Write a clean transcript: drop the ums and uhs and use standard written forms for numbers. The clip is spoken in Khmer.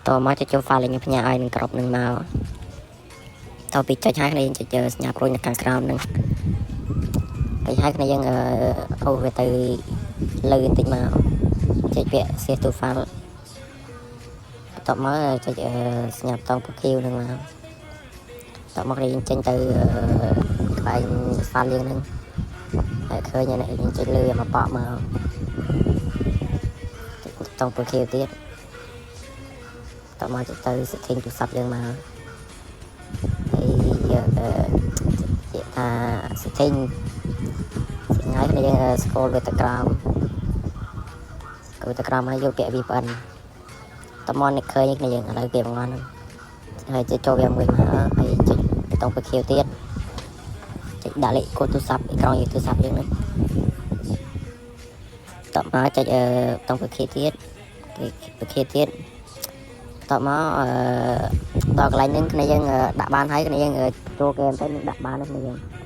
ต่อมาจะចូល file នឹងផ្ញើឲ្យនឹងក្រុមនឹងមកតទៅពីចុចហើយគ្នាយើងចុចសញ្ញាព្រួយនៅខាងក្រោមនឹងហើយគ្នាយើងអូវាទៅលើបន្តិចមកចុចពាក្យ save to file បន្ទាប់មកចុចសញ្ញាបតង preview នឹងមកបន្ទាប់មកយើងចេញទៅកន្លែង file យើងនឹងហើយឃើញយើងចុចលើមកបកមកបតង preview ទៀតតមកទៅ setting ទូរស័ព្ទយើងមកហើយថា setting ហើយគ្នាយើង scroll ទៅក្រោមហើយយកពាក្យ VPN តមកនេះឃើញគ្នាយើងឥឡូវគេបង្អន់ហើយចុចចូលវាមួយមកហើយចុចបតង preview ទៀតចុចដាក់លេខកូដទូរស័ព្ទអេក្រង់ទូរស័ព្ទយើងហ្នឹងតមកចុចបតង preview ទៀតតមកដល់កន្លែងហ្នឹងគ្នាយើងដាក់បានហើយគ្នាយើងចូលហ្គេមទៅនឹងដាក់បានហ្នឹងគ្នាយើង